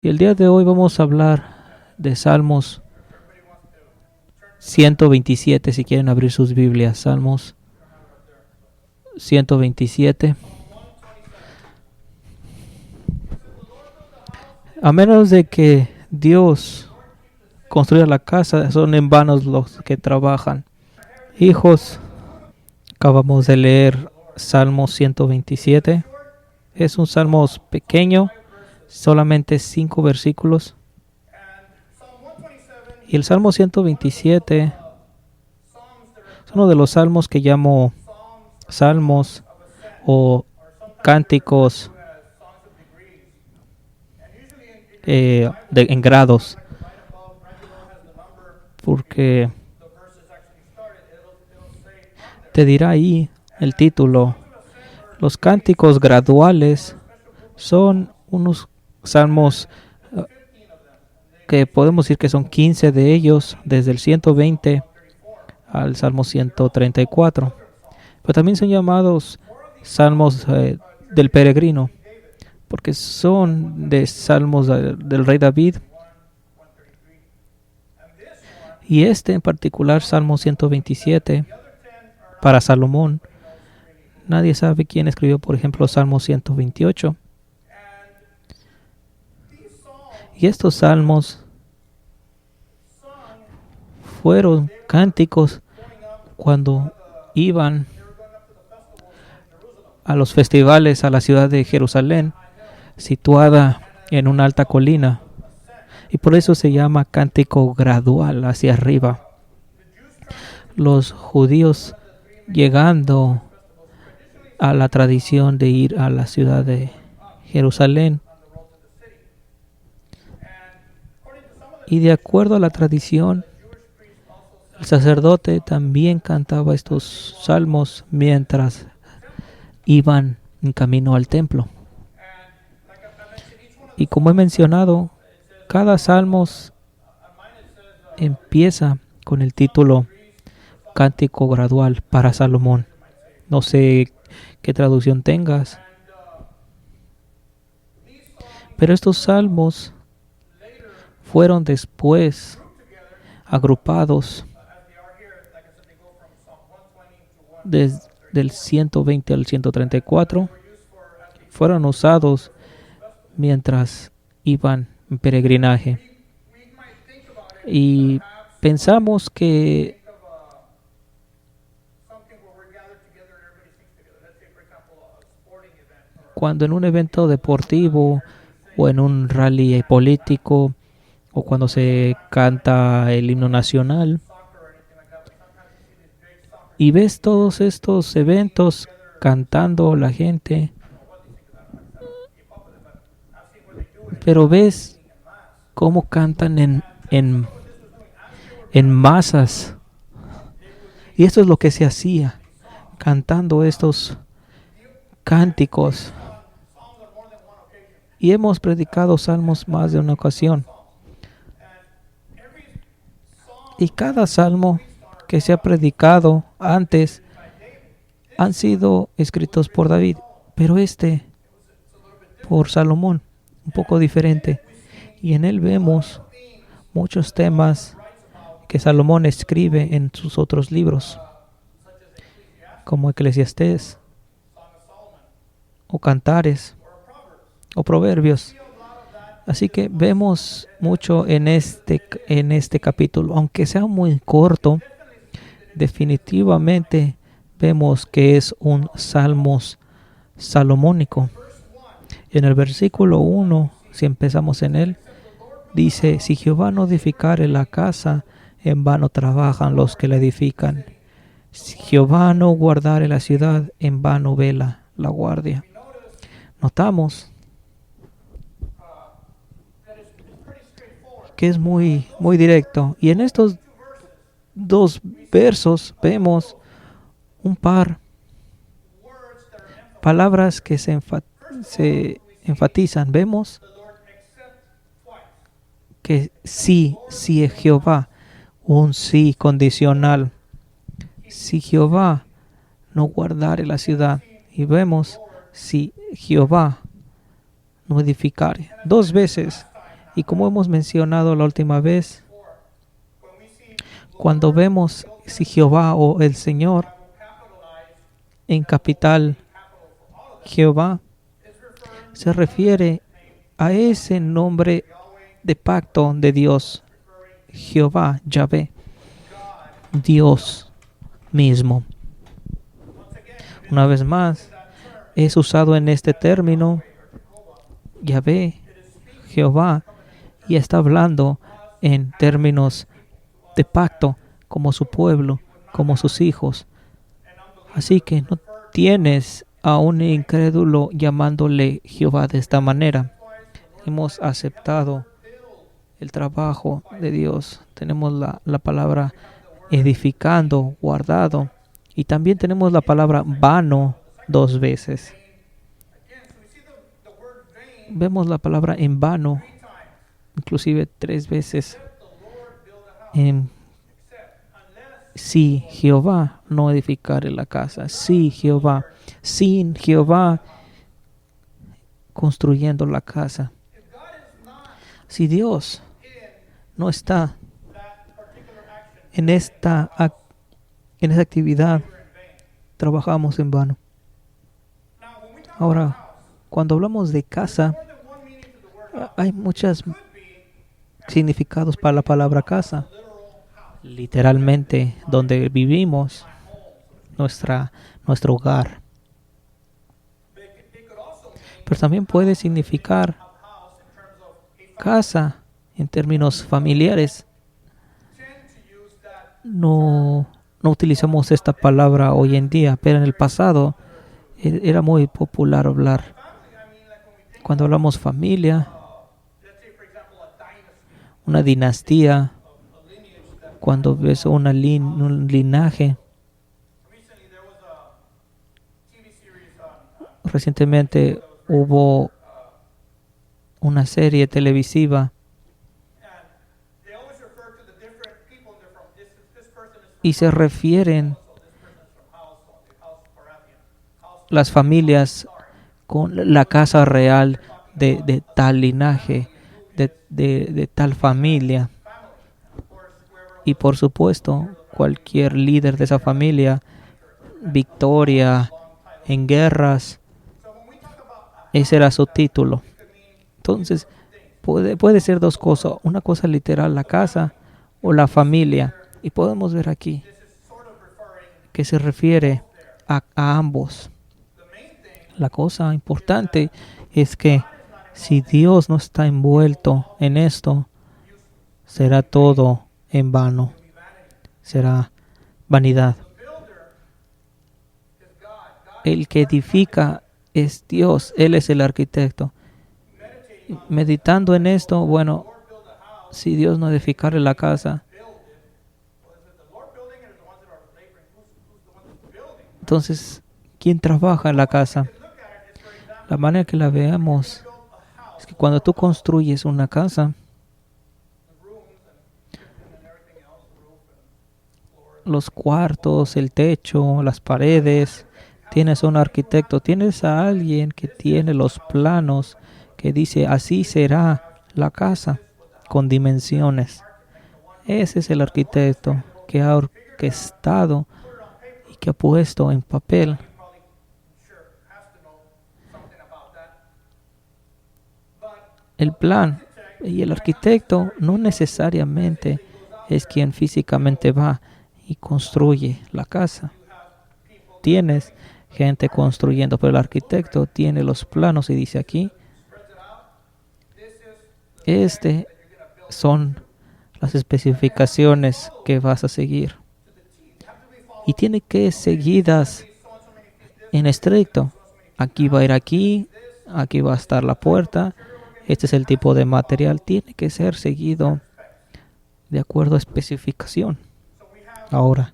Y el día de hoy vamos a hablar de Salmos 127, si quieren abrir sus Biblias. Salmos 127. A menos de que Dios construya la casa, son en vano los que trabajan. Hijos, acabamos de leer Salmos 127. Es un salmo pequeño, solamente 5 versículos. Y el Salmo 127 es uno de los salmos que llamo salmos o cánticos en grados, porque te dirá ahí el título. Los cánticos graduales son unos salmos que podemos decir que son 15 de ellos, desde el 120 al Salmo 134. Pero también son llamados salmos del peregrino, porque son de salmos del rey David. Y este en particular, Salmo 127, para Salomón. Nadie sabe quién escribió, por ejemplo, Salmo 128. Y estos salmos fueron cánticos cuando iban a los festivales a la ciudad de Jerusalén, situada en una alta colina. Y por eso se llama cántico gradual, hacia arriba. Los judíos llegando a la tradición de ir a la ciudad de Jerusalén. Y de acuerdo a la tradición, el sacerdote también cantaba estos salmos mientras iban en camino al templo. Y como he mencionado, cada salmo empieza con el título Cántico Gradual para Salomón. No sé qué traducción tengas, pero estos salmos fueron después agrupados desde el 120 al 134. Fueron usados mientras iban en peregrinaje. Y pensamos que cuando en un evento deportivo o en un rally político o cuando se canta el himno nacional y ves todos estos eventos cantando la gente, pero ves cómo cantan en masas. Y esto es lo que se hacía, cantando estos cánticos. Y hemos predicado salmos más de una ocasión. Y cada salmo que se ha predicado antes han sido escritos por David, pero este por Salomón, un poco diferente. Y en él vemos muchos temas que Salomón escribe en sus otros libros, como Eclesiastés, o Cantares, o Proverbios. Así que vemos mucho en este capítulo, aunque sea muy corto. Definitivamente vemos que es un salmos salomónico. En el versículo 1, si empezamos en él, dice: si Jehová no edificare la casa, en vano trabajan los que la edifican. Si Jehová no guardare la ciudad, en vano vela la guardia. Notamos que es muy directo. Y en estos dos versos vemos un par palabras que se enfatizan. Vemos que sí es Jehová, un sí condicional. Si Jehová no guardare la ciudad, y vemos si Jehová no edificare. Dos veces Y como hemos mencionado la última vez, cuando vemos si Jehová o el Señor en capital Jehová, se refiere a ese nombre de pacto de Dios, Jehová, Yahvé, Dios mismo. Una vez más, es usado en este término, Yahvé, Jehová, y está hablando en términos de pacto, como su pueblo, como sus hijos. Así que no tienes a un incrédulo llamándole Jehová de esta manera. Hemos aceptado el trabajo de Dios. Tenemos la palabra edificando, guardado. Y también tenemos la palabra vano 2 veces. Vemos la palabra en vano, inclusive 3 veces. Si Jehová no edificare la casa, si Jehová, sin Jehová construyendo la casa. Si Dios no está en esa actividad, trabajamos en vano. Ahora, cuando hablamos de casa, hay muchos significados para la palabra casa. Literalmente, donde vivimos, nuestro hogar. Pero también puede significar casa en términos familiares. No utilizamos esta palabra hoy en día, pero en el pasado era muy popular hablar. Cuando hablamos familia, una dinastía, cuando ves un linaje. Recientemente hubo una serie televisiva y se refieren las familias con la casa real de tal linaje, de tal familia. Y por supuesto, cualquier líder de esa familia, victoria en guerras, ese era su título. Entonces, puede ser 2 cosas. Una cosa literal, la casa o la familia. Y podemos ver aquí que se refiere a ambos. La cosa importante es que si Dios no está envuelto en esto, será todo en vano. Será vanidad. El que edifica es Dios. Él es el arquitecto. Meditando en esto, bueno, si Dios no edificare la casa, entonces, ¿quién trabaja en la casa? La manera que la veamos es que cuando tú construyes una casa, los cuartos, el techo, las paredes, tienes a un arquitecto, tienes a alguien que tiene los planos, que dice, así será la casa, con dimensiones. Ese es el arquitecto que ha orquestado y que ha puesto en papel el plan. Y el arquitecto no necesariamente es quien físicamente va y construye la casa. Tienes gente construyendo, pero el arquitecto tiene los planos y dice aquí, son las especificaciones que vas a seguir. Y tiene que seguidas en estricto. Aquí va a ir aquí va a estar la puerta, este es el tipo de material, tiene que ser seguido de acuerdo a especificación. Ahora,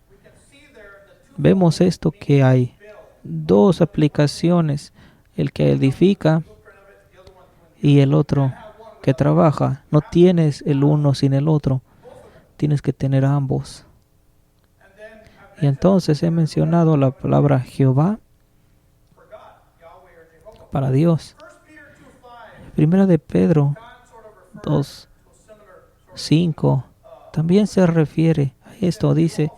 vemos esto que hay 2 aplicaciones, el que edifica y el otro que trabaja. No tienes el uno sin el otro, tienes que tener ambos. Y entonces he mencionado la palabra Jehová para Dios. Primera de Pedro 2:5 también se refiere a esto. Dice,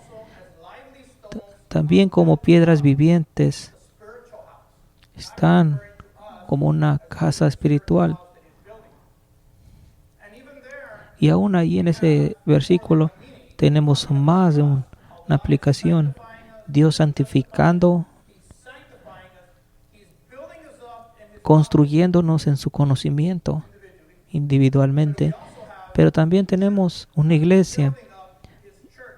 también como piedras vivientes están como una casa espiritual. Y aún ahí en ese versículo tenemos más de una aplicación. Dios santificando, construyéndonos en su conocimiento individualmente. Pero también tenemos una iglesia.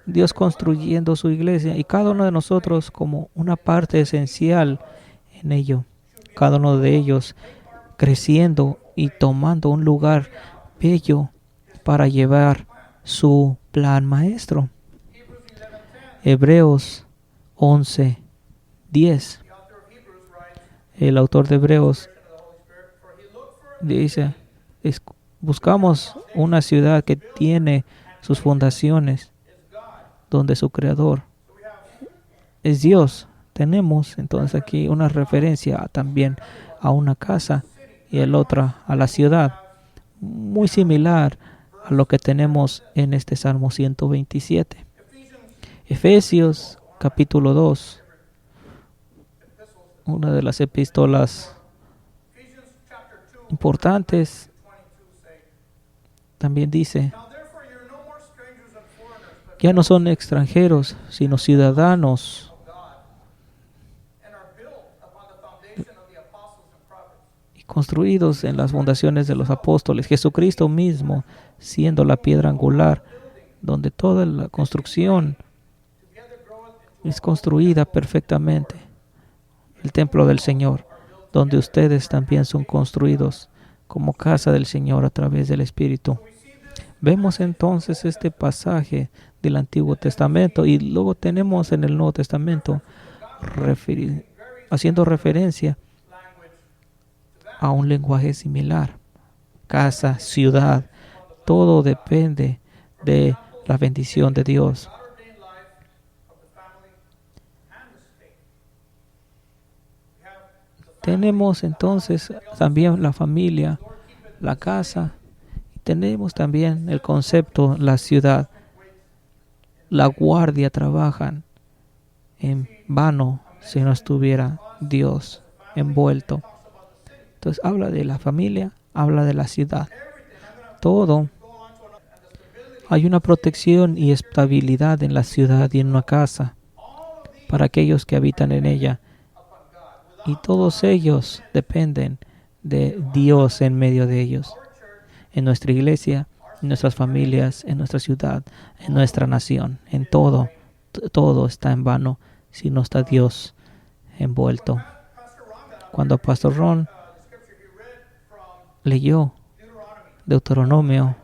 Dios construyendo su iglesia y cada uno de nosotros como una parte esencial en ello. Cada uno de ellos creciendo y tomando un lugar bello para llevar su plan maestro. Hebreos 11:10. El autor de Hebreos dice, buscamos una ciudad que tiene sus fundaciones, donde su creador es Dios. Tenemos entonces aquí una referencia también a una casa y el otro a la ciudad, muy similar a lo que tenemos en este Salmo 127. Efesios capítulo 2, una de las epístolas importantes, también dice, ya no son extranjeros, sino ciudadanos y construidos en las fundaciones de los apóstoles, Jesucristo mismo siendo la piedra angular, donde toda la construcción es construida perfectamente. El templo del Señor, donde ustedes también son construidos como casa del Señor a través del Espíritu. Vemos entonces este pasaje del Antiguo Testamento y luego tenemos en el Nuevo Testamento haciendo referencia a un lenguaje similar. Casa, ciudad, todo depende de la bendición de Dios. Tenemos entonces también la familia, la casa, y tenemos también el concepto, la ciudad. La guardia trabajan en vano si no estuviera Dios envuelto. Entonces habla de la familia, habla de la ciudad. Todo. Hay una protección y estabilidad en la ciudad y en una casa para aquellos que habitan en ella. Y todos ellos dependen de Dios en medio de ellos. En nuestra iglesia, en nuestras familias, en nuestra ciudad, en nuestra nación, en todo. Todo está en vano si no está Dios envuelto. Cuando Pastor Ron leyó Deuteronomio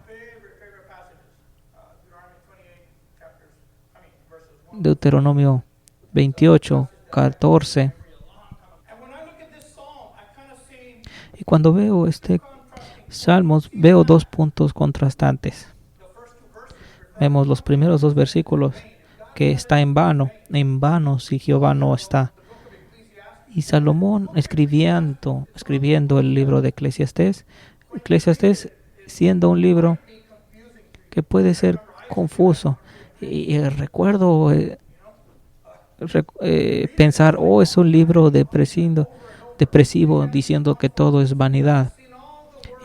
28, 14. Y cuando veo este Salmos, veo dos puntos contrastantes. Vemos los primeros dos versículos, que está en vano si Jehová no está. Y Salomón escribiendo el libro de Eclesiastés siendo un libro que puede ser confuso. Y recuerdo pensar, es un libro depresivo, diciendo que todo es vanidad.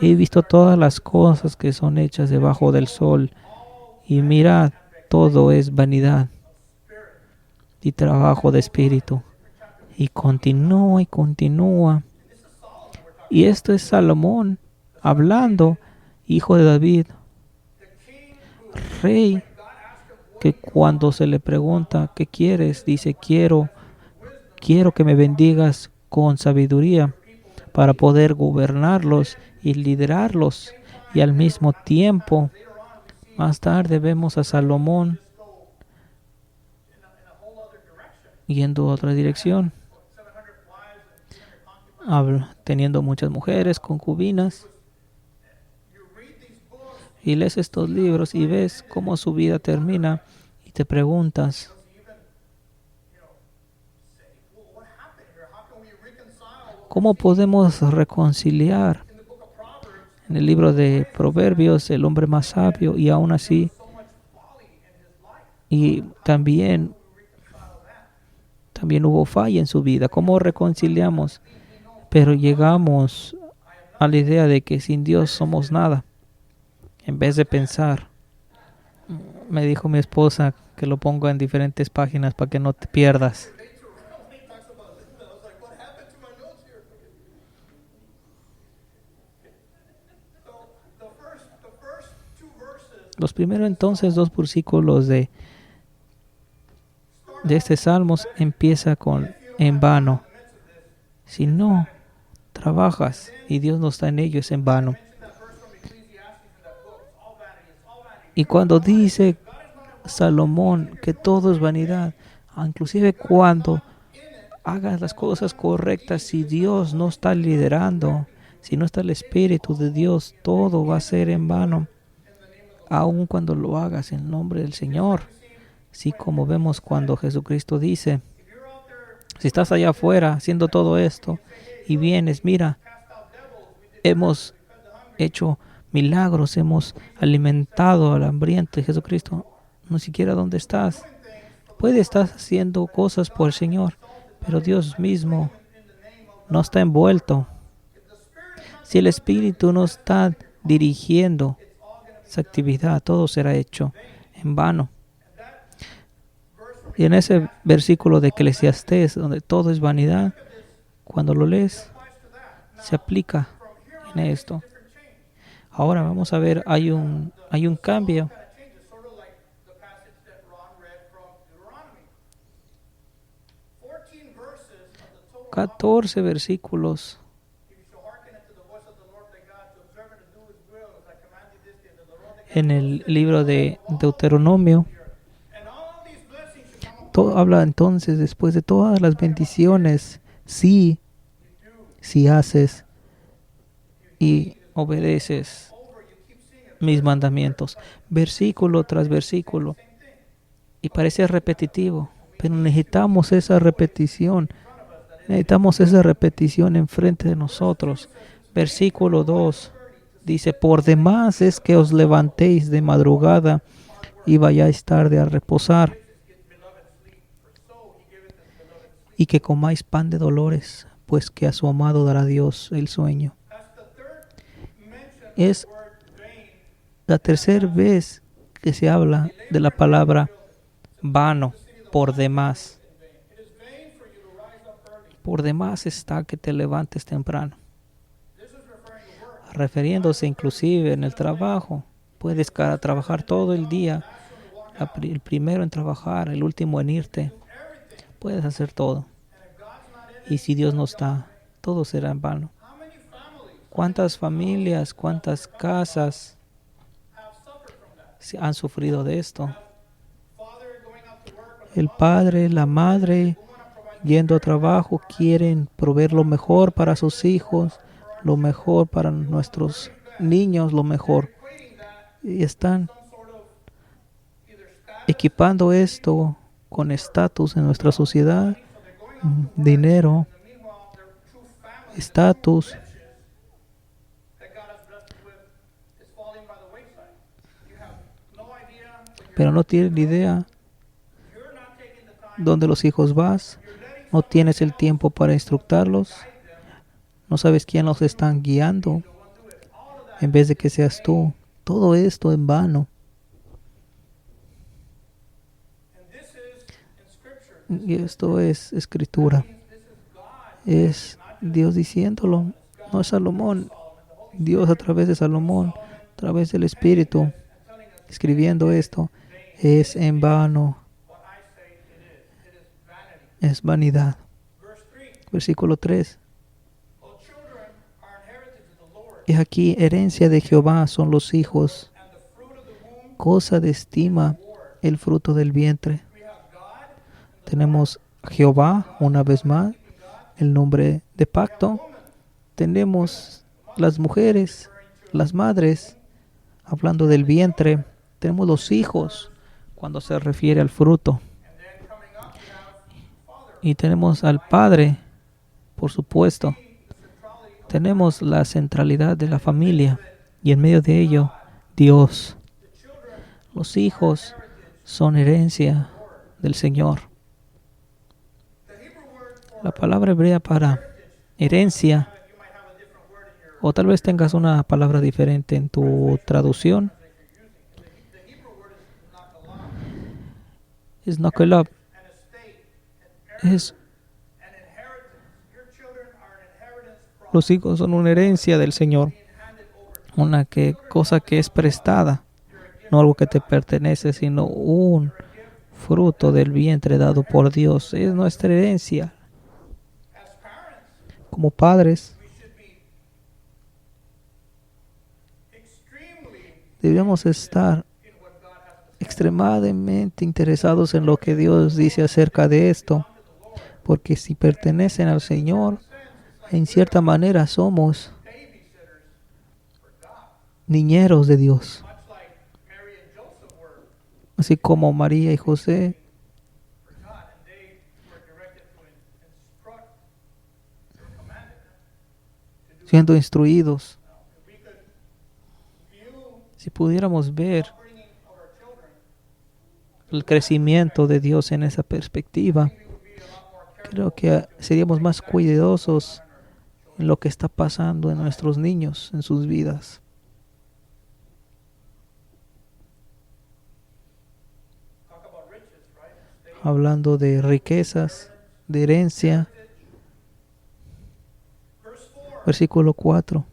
He visto todas las cosas que son hechas debajo del sol y mirad, todo es vanidad y trabajo de espíritu. Y continúa y continúa. Y esto es Salomón hablando, hijo de David, rey, que cuando se le pregunta ¿qué quieres? Dice quiero que me bendigas con sabiduría para poder gobernarlos y liderarlos. Y al mismo tiempo, más tarde vemos a Salomón yendo a otra dirección, teniendo muchas mujeres, concubinas. Y lees estos libros y ves cómo su vida termina y te preguntas, ¿cómo podemos reconciliar? En el libro de Proverbios, el hombre más sabio, y aún así, y también hubo falla en su vida. ¿Cómo reconciliamos? Pero llegamos a la idea de que sin Dios somos nada. En vez de pensar, me dijo mi esposa que lo pongo en diferentes páginas para que no te pierdas. Los primeros entonces 2 versículos de este Salmos empieza con en vano. Si no trabajas y Dios no está en ello, es en vano. Y cuando dice Salomón que todo es vanidad, inclusive cuando hagas las cosas correctas, si Dios no está liderando, si no está el Espíritu de Dios, todo va a ser en vano, aun cuando lo hagas en nombre del Señor. Así como vemos cuando Jesucristo dice, si estás allá afuera haciendo todo esto y vienes, mira, hemos hecho milagros, hemos alimentado al hambriento. Jesucristo, no siquiera dónde estás. Puede estar haciendo cosas por el Señor, pero Dios mismo no está envuelto. Si el Espíritu no está dirigiendo esa actividad, todo será hecho en vano. Y en ese versículo de Eclesiastés, donde todo es vanidad, cuando lo lees, se aplica en esto. Ahora vamos a ver, hay un cambio. 14 versículos en el libro de Deuteronomio. Todo habla entonces, después de todas las bendiciones, si haces y obedeces mis mandamientos, versículo tras versículo. Y parece repetitivo, pero necesitamos esa repetición. Necesitamos esa repetición enfrente de nosotros. Versículo 2 dice, por demás es que os levantéis de madrugada y vayáis tarde a reposar, y que comáis pan de dolores, pues que a su amado dará Dios el sueño. Es la tercera vez que se habla de la palabra vano, por demás. Por demás está que te levantes temprano. Refiriéndose inclusive en el trabajo. Puedes trabajar todo el día, el primero en trabajar, el último en irte. Puedes hacer todo. Y si Dios no está, todo será en vano. ¿Cuántas familias, cuántas casas han sufrido de esto? El padre, la madre, yendo a trabajo, quieren proveer lo mejor para sus hijos, lo mejor para nuestros niños, lo mejor. Y están equipando esto con estatus en nuestra sociedad, dinero, estatus. Pero no tienen idea dónde los hijos vas, no tienes el tiempo para instructarlos, no sabes quién los están guiando, en vez de que seas tú. Todo esto en vano. Y esto es escritura. Es Dios diciéndolo, no es Salomón. Dios a través de Salomón, a través del Espíritu, escribiendo esto. Es en vano. Es vanidad. Versículo 3. Y aquí, herencia de Jehová son los hijos, cosa de estima el fruto del vientre. Tenemos Jehová, una vez más, el nombre de pacto. Tenemos las mujeres, las madres, hablando del vientre. Tenemos los hijos, cuando se refiere al fruto. Y tenemos al Padre, por supuesto. Tenemos la centralidad de la familia. Y en medio de ello, Dios. Los hijos son herencia del Señor. La palabra hebrea para herencia, o tal vez tengas una palabra diferente en tu traducción, es nakelab. Los hijos son una herencia del Señor, una cosa que es prestada, no algo que te pertenece, sino un fruto del vientre dado por Dios. Es nuestra herencia. Como padres, debemos estar extremadamente interesados en lo que Dios dice acerca de esto, porque si pertenecen al Señor, en cierta manera somos niñeros de Dios. Así como María y José siendo instruidos. Si pudiéramos ver el crecimiento de Dios en esa perspectiva, creo que seríamos más cuidadosos en lo que está pasando en nuestros niños, en sus vidas. Hablando de riquezas, de herencia. Versículo 4.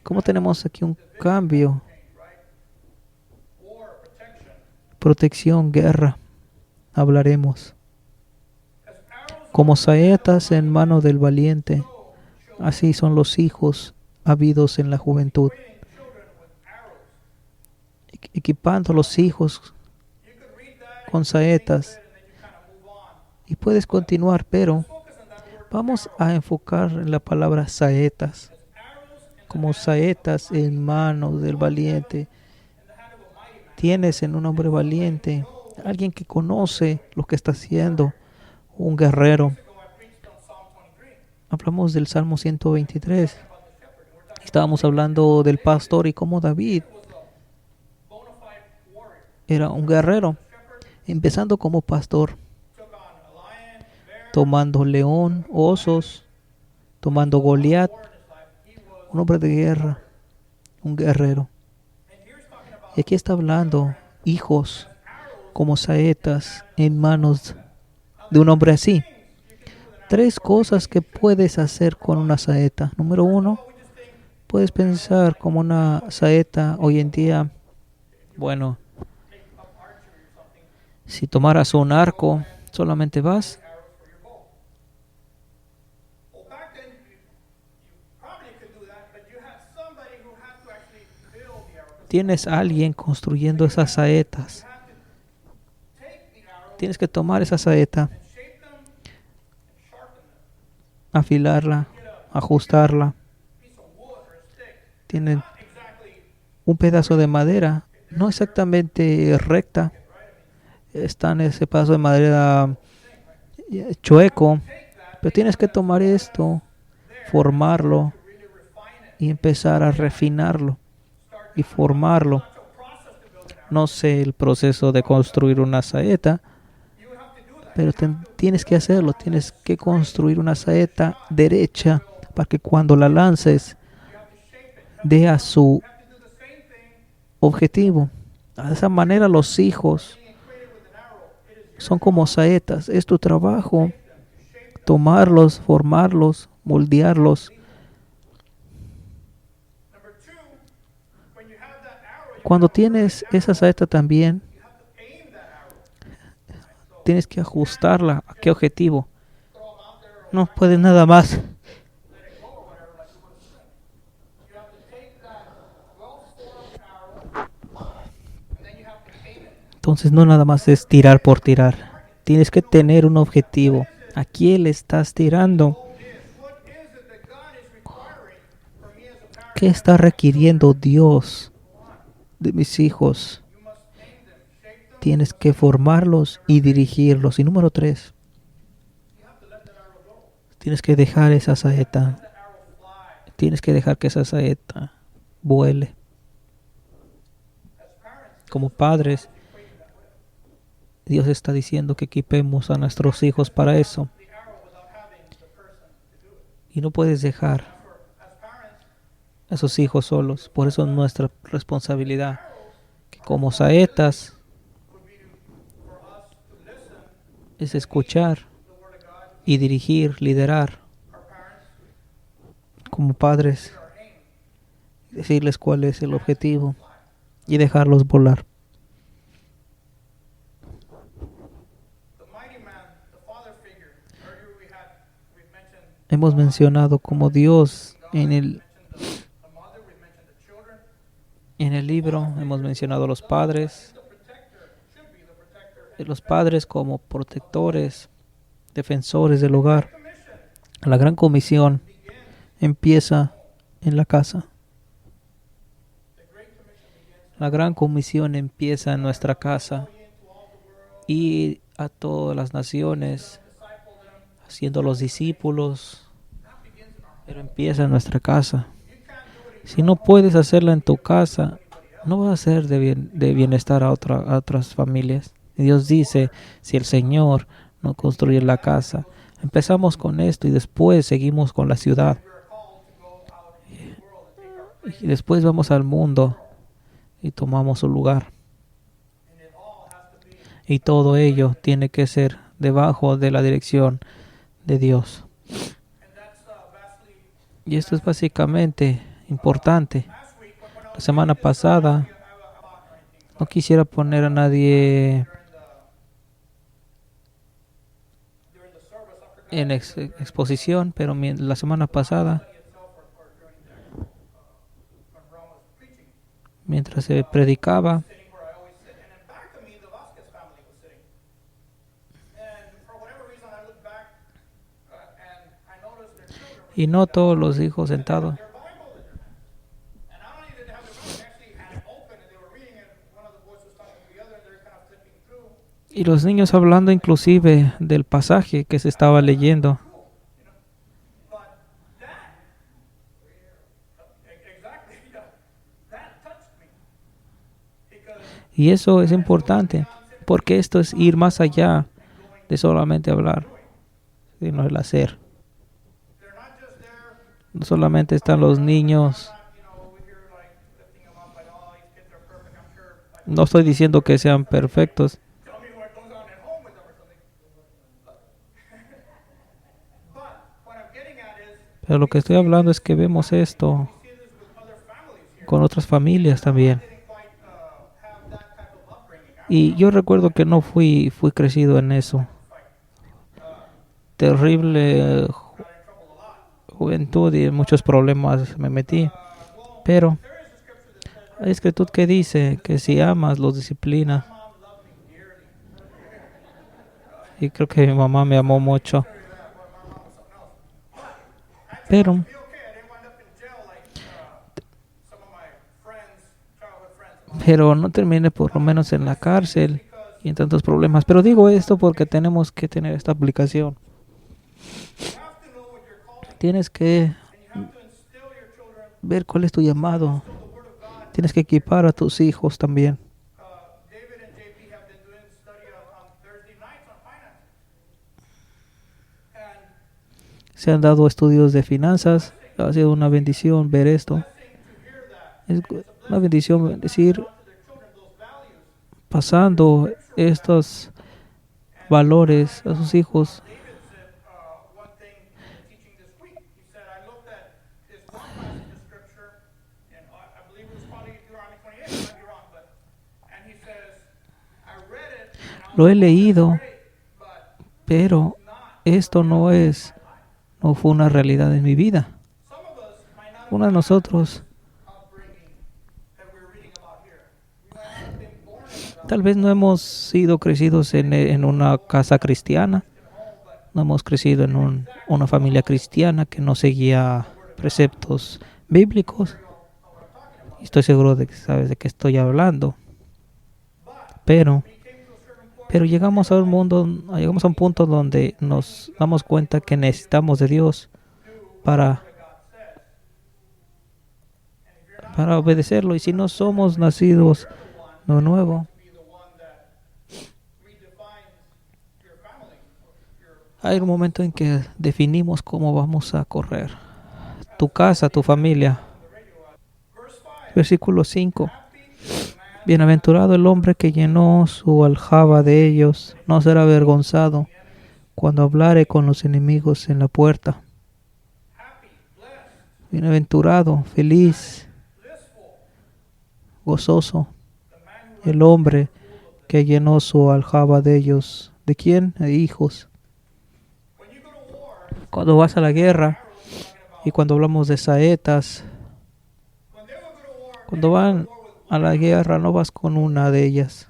¿Cómo tenemos aquí un cambio? Protección, guerra. Hablaremos. Como saetas en mano del valiente, así son los hijos habidos en la juventud. Equipando a los hijos con saetas. Y puedes continuar, pero vamos a enfocar en la palabra saetas. Como saetas en manos del valiente. Tienes en un hombre valiente alguien que conoce lo que está haciendo, un guerrero. Hablamos del Salmo 123. Estábamos hablando del pastor y cómo David era un guerrero, empezando como pastor, tomando león, osos, tomando Goliat, un hombre de guerra, un guerrero. Y aquí está hablando hijos como saetas en manos de un hombre así. 3 cosas que puedes hacer con una saeta. Número 1, puedes pensar como una saeta hoy en día. Bueno, si tomaras un arco, solamente vas. Tienes a alguien construyendo esas saetas. Tienes que tomar esa saeta, afilarla, ajustarla. Tienen un pedazo de madera, no exactamente recta. Está en ese pedazo de madera chueco. Pero tienes que tomar esto, formarlo y empezar a refinarlo y formarlo. No sé el proceso de construir una saeta, pero tienes que hacerlo. Tienes que construir una saeta derecha para que cuando la lances dé a su objetivo. De esa manera los hijos son como saetas. Es tu trabajo tomarlos, formarlos, moldearlos. Cuando tienes esa saeta también, tienes que ajustarla. ¿A qué objetivo? No puedes nada más. Entonces no nada más es tirar por tirar. Tienes que tener un objetivo. ¿A quién le estás tirando? ¿Qué está requiriendo Dios de mis hijos? Tienes que formarlos y dirigirlos. Y número 3, tienes que dejar esa saeta tienes que dejar que esa saeta vuele. Como padres, Dios está diciendo que equipemos a nuestros hijos para eso. Y no puedes dejar a sus hijos solos. Por eso es nuestra responsabilidad. Que como saetas es escuchar y dirigir, liderar. Como padres, decirles cuál es el objetivo y dejarlos volar. Hemos mencionado como Dios en el libro, hemos mencionado a los padres como protectores, defensores del hogar. La gran comisión empieza en la casa. La gran comisión empieza en nuestra casa y a todas las naciones, haciendo los discípulos, pero empieza en nuestra casa. Si no puedes hacerla en tu casa, no va a ser de bienestar a otras familias. Y Dios dice, si el Señor no construye la casa, empezamos con esto y después seguimos con la ciudad. Y después vamos al mundo y tomamos su lugar. Y todo ello tiene que ser debajo de la dirección de Dios. Y esto es básicamente importante. La semana pasada no quisiera poner a nadie en exposición, pero la semana pasada, mientras se predicaba, y noto los hijos sentados. Y los niños hablando inclusive del pasaje que se estaba leyendo. Y eso es importante, porque esto es ir más allá de solamente hablar, sino el hacer. No solamente están los niños. No estoy diciendo que sean perfectos. Pero lo que estoy hablando es que vemos esto con otras familias también. Y yo recuerdo que no fui crecido en eso. Terrible juventud y en muchos problemas me metí. Pero hay escritura que dice que si amas, los disciplina. Y creo que mi mamá me amó mucho. Pero no terminé por lo menos en la cárcel y en tantos problemas. Pero digo esto porque tenemos que tener esta aplicación. Tienes que ver cuál es tu llamado. Tienes que equipar a tus hijos también. Se han dado estudios de finanzas. Ha sido una bendición ver esto. Es una bendición decir, pasando estos valores a sus hijos. Lo he leído, pero esto no fue una realidad en mi vida. Uno de nosotros tal vez no hemos sido crecidos en una casa cristiana, no hemos crecido en una familia cristiana que no seguía preceptos bíblicos. Estoy seguro de que sabes de qué estoy hablando. Pero llegamos a un punto donde nos damos cuenta que necesitamos de Dios para para obedecerlo. Y si no somos nacidos de nuevo, hay un momento en que definimos cómo vamos a correr. Tu casa, tu familia. Versículo 5. Bienaventurado el hombre que llenó su aljaba de ellos, no será avergonzado cuando hablare con los enemigos en la puerta. Bienaventurado, feliz, gozoso, el hombre que llenó su aljaba de ellos. ¿De quién? De hijos. Cuando vas a la guerra y cuando hablamos de saetas, cuando van a la guerra no vas con una de ellas.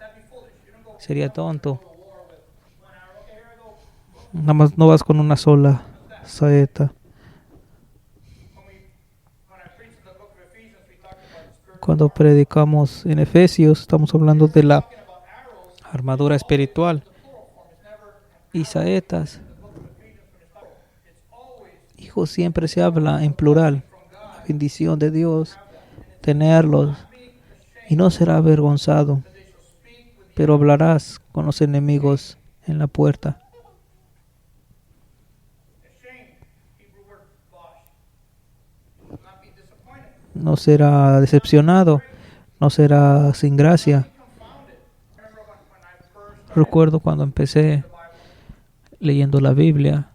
Sería tonto. Nada más no vas con una sola saeta. Cuando predicamos en Efesios, estamos hablando de la armadura espiritual y saetas. Hijos siempre se habla en plural. La bendición de Dios, tenerlos, y no será avergonzado, pero hablarás con los enemigos en la puerta. No será decepcionado, no será sin gracia. Recuerdo cuando empecé leyendo la Biblia,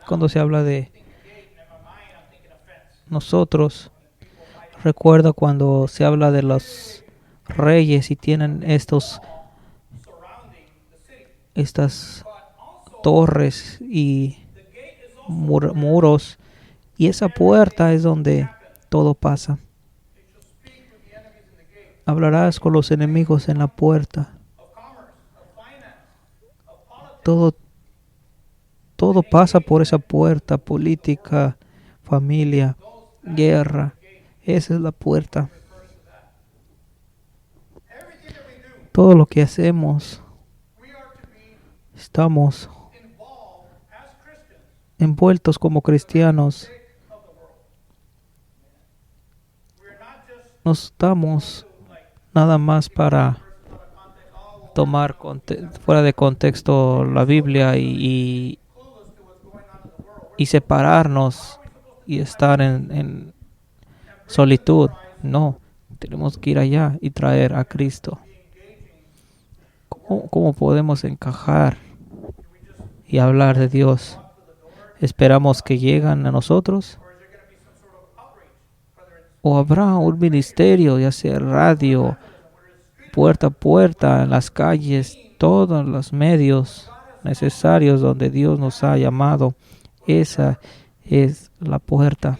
cuando se habla de nosotros, recuerdo cuando se habla de los reyes y tienen estas torres y muros, y esa puerta es donde todo pasa. Hablarás con los enemigos en la puerta. Todo pasa por esa puerta. Política, familia, guerra. Esa es la puerta. Todo lo que hacemos, estamos envueltos como cristianos. No estamos nada más para tomar fuera de contexto la Biblia y separarnos y estar en solitud. No, tenemos que ir allá y traer a Cristo. ¿Cómo podemos encajar y hablar de Dios? ¿Esperamos que lleguen a nosotros? ¿O habrá un ministerio, ya sea radio, puerta a puerta, en las calles, todos los medios necesarios donde Dios nos ha llamado? Esa es la puerta.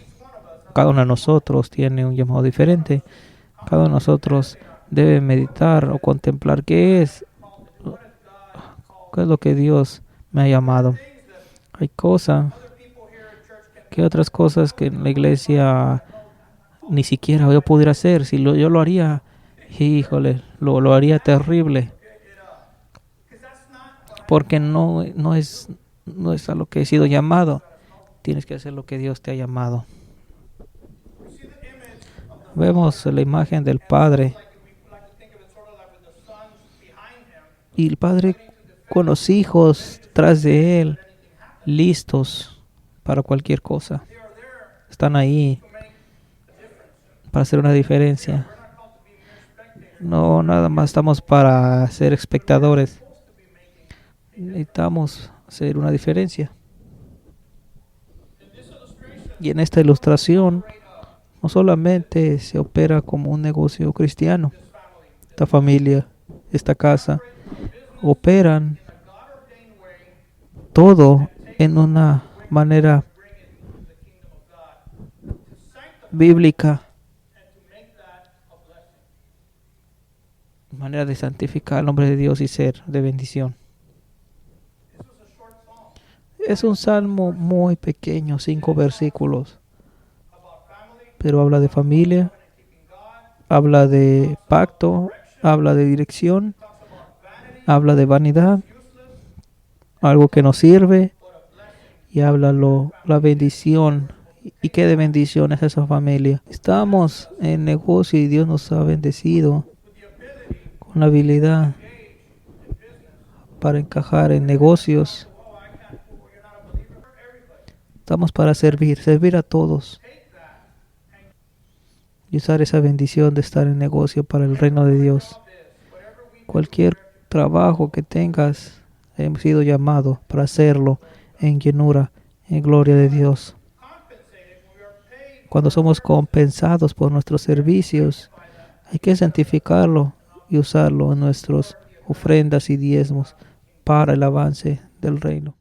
Cada uno de nosotros tiene un llamado diferente. Cada uno de nosotros debe meditar o contemplar qué es lo que Dios me ha llamado. Hay otras cosas que en la iglesia ni siquiera yo pudiera hacer. Si yo lo haría, híjole, lo haría terrible. Porque no es a lo que he sido llamado. Tienes que hacer lo que Dios te ha llamado. Vemos la imagen del Padre. Y el Padre con los hijos tras de Él, listos para cualquier cosa. Están ahí para hacer una diferencia. No, nada más estamos para ser espectadores. Necesitamos hacer una diferencia. Y en esta ilustración, no solamente se opera como un negocio cristiano. Esta familia, esta casa, operan todo en una manera bíblica, manera de santificar el nombre de Dios y ser de bendición. Es un salmo muy pequeño, 5 versículos, pero habla de familia, habla de pacto, habla de dirección, habla de vanidad, algo que nos sirve, y háblalo, la bendición. ¿Y qué de bendición es esa familia? Estamos en negocio y Dios nos ha bendecido con la habilidad para encajar en negocios. Estamos para servir a todos y usar esa bendición de estar en negocio para el reino de Dios. Cualquier trabajo que tengas, hemos sido llamados para hacerlo en llenura, en gloria de Dios. Cuando somos compensados por nuestros servicios, hay que santificarlo y usarlo en nuestras ofrendas y diezmos para el avance del reino.